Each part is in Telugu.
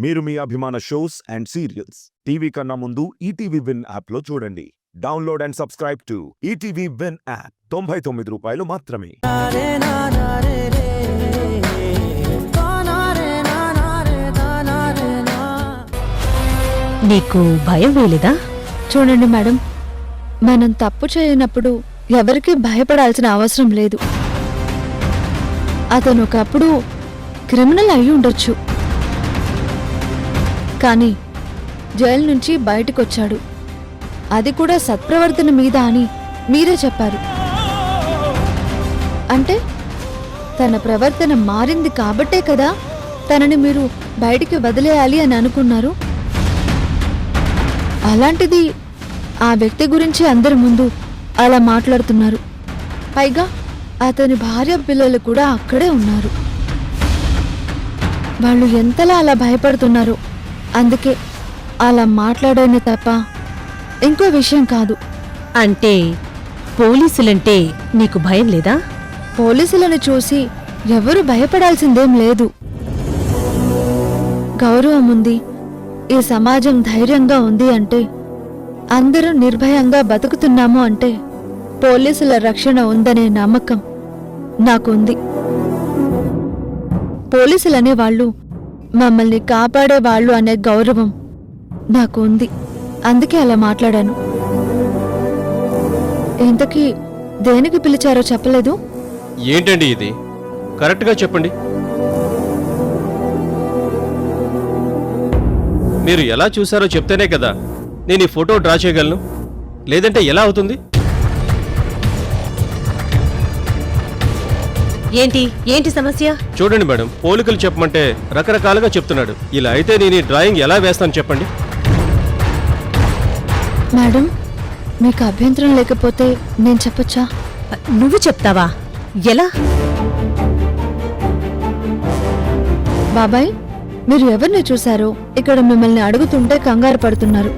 మీరు మీ అభిమాన షోస్ అండ్ సీరియల్స్ టీవీ కన్నా ముందు ఈటీవీ విన్ యాప్లో చూడండి. Download and subscribe to ETV win app. 99 రూపాయలు మాత్రమే. నీకు భయం వేలేదా? చూడండి మేడం, మనం తప్పు చేయనప్పుడు ఎవరికీ భయపడాల్సిన అవసరం లేదు. అతను ఒకప్పుడు క్రిమినల్ అయి ఉండొచ్చు, కానీ జైలు నుంచి బయటకొచ్చాడు. అది కూడా సత్ప్రవర్తన మీద అని మీరే చెప్పారు. అంటే తన ప్రవర్తన మారింది కాబట్టే కదా తనని మీరు బయటికి వదిలేయాలి అని అనుకున్నారు. అలాంటిది ఆ వ్యక్తి గురించి అందరి ముందు అలా మాట్లాడుతున్నారు. పైగా అతని భార్య పిల్లలు కూడా అక్కడే ఉన్నారు. వాళ్ళు ఎంతలా అలా భయపడుతున్నారు. అందుకే అలా మాట్లాడనే తప్ప ఇంకో విషయం కాదు. అంటే పోలీసులంటే నీకు భయం లేదా? పోలీసులను చూసి ఎవరు భయపడాల్సిందేం లేదు. గౌరవం ఉంది, ఈ సమాజం ధైర్యంగా ఉంది అంటే, అందరూ నిర్భయంగా బతుకుతున్నాము అంటే పోలీసుల రక్షణ ఉందనే నమ్మకం నాకుంది. పోలీసులనే వాళ్ళు మమ్మల్ని కాపాడేవాళ్లు అనే గౌరవం నాకు ఉంది. అందుకే అలా మాట్లాడాను. ఇంతకీ దేనికి పిలిచారో చెప్పలేదు? ఏంటండి ఇది? కరెక్ట్గా చెప్పండి. మీరు ఎలా చూశారో చెప్తేనే కదా నేను ఈ ఫోటో డ్రా చేయగలను. లేదంటే ఎలా అవుతుంది? ఏంటి సమస్య? చూడండి మేడం, పోలికలు చెప్పమంటే రకరకాలుగా చెప్తున్నాడు. ఇలా అయితే నేను ఈ డ్రాయింగ్ ఎలా వేస్తాను చెప్పండి. మేడం, మీకు అభ్యంతరం లేకపోతే నేను చెప్పొచ్చా? నువ్వు చెప్తావా? ఎలా? బాబాయ్, మీరు ఎవరిని చూశారో ఇక్కడ మిమ్మల్ని అడుగుతుంటే కంగారు పడుతున్నారు.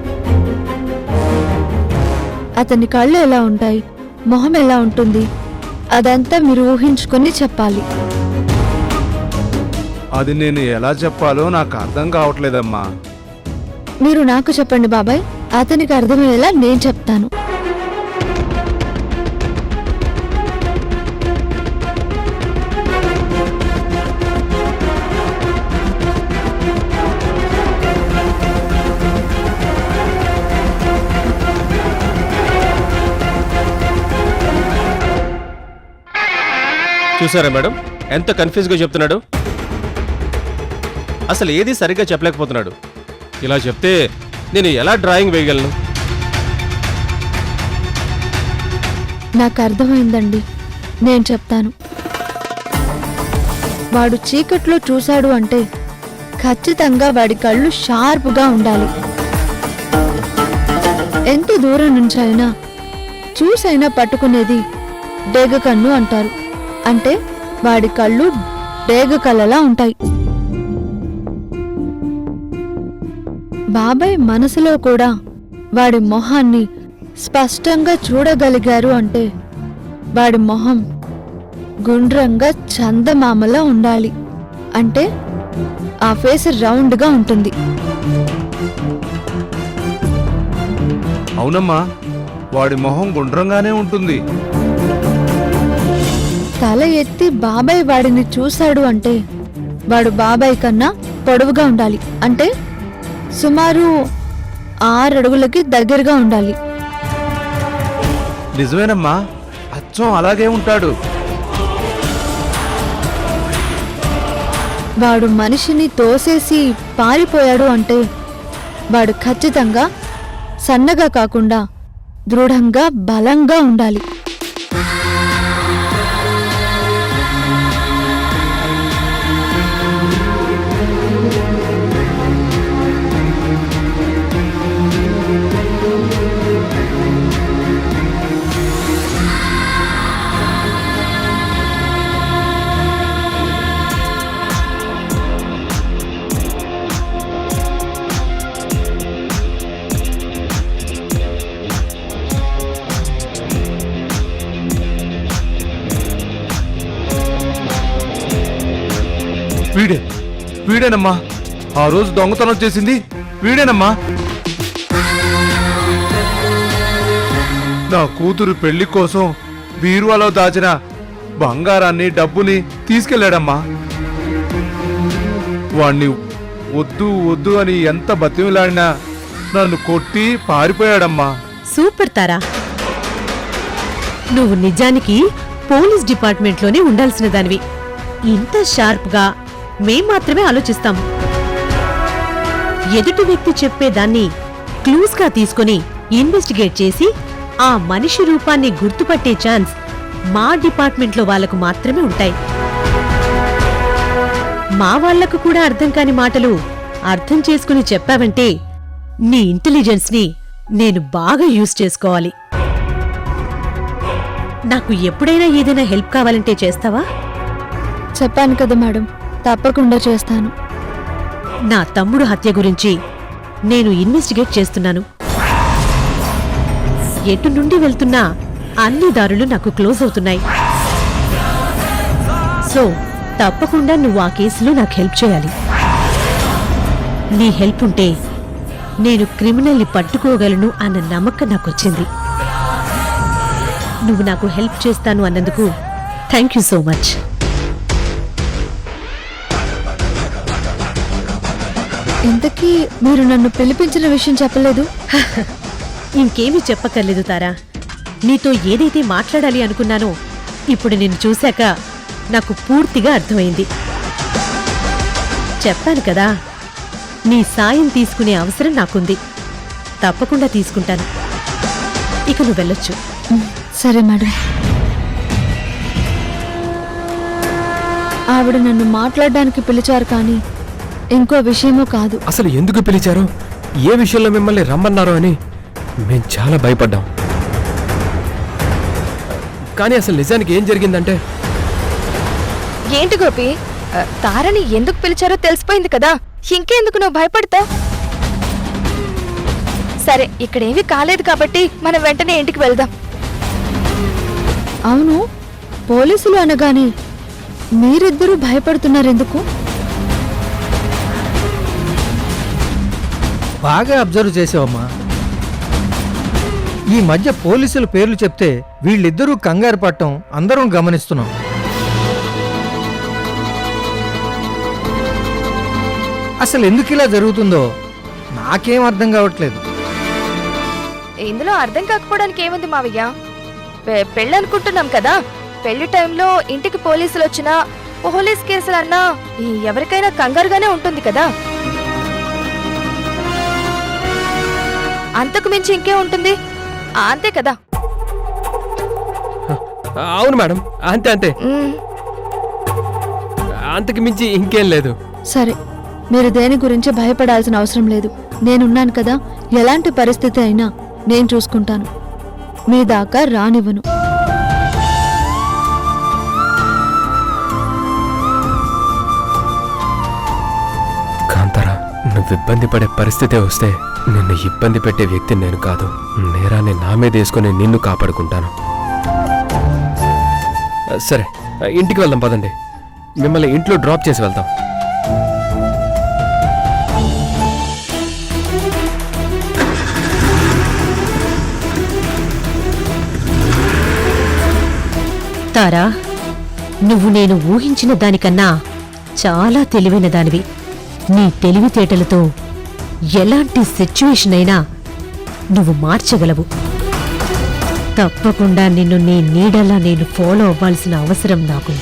అతని కళ్ళు ఎలా ఉంటాయి, మొహం ఎలా ఉంటుంది, అదంతా మీరు ఊహించుకొని చెప్పాలి. అది నేను ఎలా చెప్పాలో నాకు అర్థం కావట్లేదమ్మా. మీరు నాకు చెప్పండి బాబాయ్, అతనికి అర్థమయ్యేలా నేను చెప్తాను. చూసారా మేడం, ఎంత కన్ఫ్యూజ్గా చెప్తున్నాడు. అసలు ఏది సరిగ్గా చెప్పలేకపోతున్నాడు. ఇలా చెప్తే నేను ఎలా డ్రాయింగ్ వేయగలను? నాకు అర్థమైందండి, నేను చెప్తాను. వాడు చీకట్లో చూశాడు అంటే ఖచ్చితంగా వాడి కళ్ళు షార్ప్గా ఉండాలి. ఎంత దూరం నుంచైనా చూసైనా పట్టుకునేది డేగ కన్ను అంటారు. అంటే వాడి కళ్ళు డేగ కళ్ళలా ఉంటాయి. బాబాయ్ మనసులో కూడా వాడి మొహాన్ని స్పష్టంగా చూడగలిగారు అంటే వాడి మొహం గుండ్రంగా చందమామలా ఉండాలి. అంటే ఆ ఫేస్ రౌండ్గా ఉంటుంది. అవునమ్మా, వాడి మొహం గుండ్రంగానే ఉంటుంది. తల ఎత్తి బాబాయ్ వాడిని చూశాడు అంటే వాడు బాబాయ్ కన్నా పొడవుగా ఉండాలి. అంటే సుమారు 6 అడుగులకి దగ్గరగా ఉండాలి. నిజమేనమ్మా, అచ్చం అలాగే ఉంటాడు. వాడు మనిషిని తోసేసి పారిపోయాడు అంటే వాడు ఖచ్చితంగా సన్నగా కాకుండా దృఢంగా బలంగా ఉండాలి. వీడేనమ్మా ఆ రోజు దొంగతనం చేసింది వీడేనమ్మా. నా కూతురు పెళ్లి కోసం బీరువాలో దాచిన బంగారాన్ని డబ్బుని తీసుకెళ్లాడమ్మా. వాణ్ణి వద్దు వద్దు అని ఎంత బతిమిలాడినా నన్ను కొట్టి పారిపోయాడమ్మా. సూపర్ తారా, నువ్వు నిజానికి పోలీస్ డిపార్ట్మెంట్లోనే ఉండాల్సిన దానివి. ఇంత షార్ప్గా మేం మాత్రమే ఆలోచిస్తాం. ఎదుటి వ్యక్తి చెప్పేదాన్ని క్లూస్గా తీసుకొని ఇన్వెస్టిగేట్ చేసి ఆ మనిషి రూపాన్ని గుర్తుపట్టే ఛాన్స్ మా డిపార్ట్మెంట్లో వాళ్లకు మాత్రమే ఉంటాయి. మా వాళ్లకు కూడా అర్థం కాని మాటలు అర్థం చేసుకుని చెప్పావంటే నీ ఇంటెలిజెన్స్ని నేను బాగా యూజ్ చేసుకోవాలి. నాకు ఎప్పుడైనా ఏదైనా హెల్ప్ కావాలంటే చేస్తావా? చెప్పాను కదా మేడం, తప్పకుండా చేస్తాను. నా తమ్ముడు హత్య గురించి నేను ఇన్వెస్టిగేట్ చేస్తున్నాను. ఎటు నుండి వెళ్తున్నా అన్ని దారులు నాకు క్లోజ్ అవుతున్నాయి. సో తప్పకుండా నువ్వు ఆ కేసులో నాకు హెల్ప్ చేయాలి. నీ హెల్ప్ ఉంటే నేను క్రిమినల్ని పట్టుకోగలను అన్న నమ్మకం నాకొచ్చింది. నువ్వు నాకు హెల్ప్ చేస్తాను అన్నందుకు థ్యాంక్ యూ సో మచ్. ఇంతకీ మీరు నన్ను పిలిపించిన విషయం చెప్పలేదు? ఇంకేమీ చెప్పక్కర్లేదు తారా. నీతో ఏదైతే మాట్లాడాలి అనుకున్నానో ఇప్పుడు నిన్ను చూశాక నాకు పూర్తిగా అర్థమైంది. చెప్పాను కదా, నీ సాయం తీసుకునే అవసరం నాకుంది. తప్పకుండా తీసుకుంటాను. ఇక నువ్వు వెళ్ళొచ్చు. సరే మేడం. ఆవిడ నన్ను మాట్లాడడానికి పిలిచారు కానీ ఇంకో విషయమో కాదు. అసలు ఎందుకు పిలిచారో, ఏ విషయంలో మిమ్మల్ని రమ్మన్నారో అని మేం చాలా భయపడ్డాం. కానీ అసలు నిజానికి ఏం జరిగిందంటే, ఏంటి గోపి, తారని ఎందుకు పిలిచారో తెలిసిపోయింది కదా, ఇంకెందుకు నువ్వు భయపడతావు? సరే, ఇక్కడేమీ కాలేదు కాబట్టి మనం వెంటనే ఇంటికి వెళ్దాం. అవును, పోలీసులు అనగానే మీరిద్దరూ భయపడుతున్నారెందుకు? బాగా అబ్జర్వ్ చేసావమ్మా. ఈ మధ్య పోలీసుల పేర్లు చెప్తే వీళ్ళిద్దరూ కంగారు పడటం అందరం గమనిస్తున్నాం. అసలు ఎందుకు ఇలా జరుగుతుందో నాకేం అర్థం కావట్లేదు. ఇందులో అర్థం కాకపోవడానికి ఏముంది మావయ్య? పెళ్ళి అనుకుంటున్నాం కదా, పెళ్లి టైంలో ఇంటికి పోలీసులు వచ్చినా పోలీస్ కేసులన్నా ఎవరికైనా కంగారుగానే ఉంటుంది కదా. అంతకు మించి ఇంకే ఉంటుంది, అంతే కదా? అవును మేడం, అంతే అంతే, ఉమ్. అంతకు మించి ఇంకేం లేదు. సరే, మీరు దేని గురించి భయపడాల్సిన అవసరం లేదు. నేనున్నాను కదా, ఎలాంటి పరిస్థితి అయినా నేను చూసుకుంటాను. మీ దాకా రానివ్వను. కాంతారా, నువ్వు ఇబ్బంది పడే పరిస్థితే వస్తే నిన్ను ఇబ్బంది పెట్టే వ్యక్తిని నేను కాదు. నేరాన్ని నా మీద వేసుకుని నిన్ను కాపాడుకుంటాను. సరే, ఇంటికి వెళ్దాం పదండి. మిమ్మల్ని ఇంట్లో డ్రాప్ చేసి వెళ్తాం. తారా, నువ్వు నేను ఊహించిన దానికన్నా చాలా తెలివైన దానివి. నీ తెలివితేటలతో ఎలాంటి సిచ్యువేషన్ అయినా నువ్వు మార్చగలవు. తప్పకుండా నిన్ను నీ నీడలా నేను ఫాలో అవ్వాల్సిన అవసరం నాకుంది.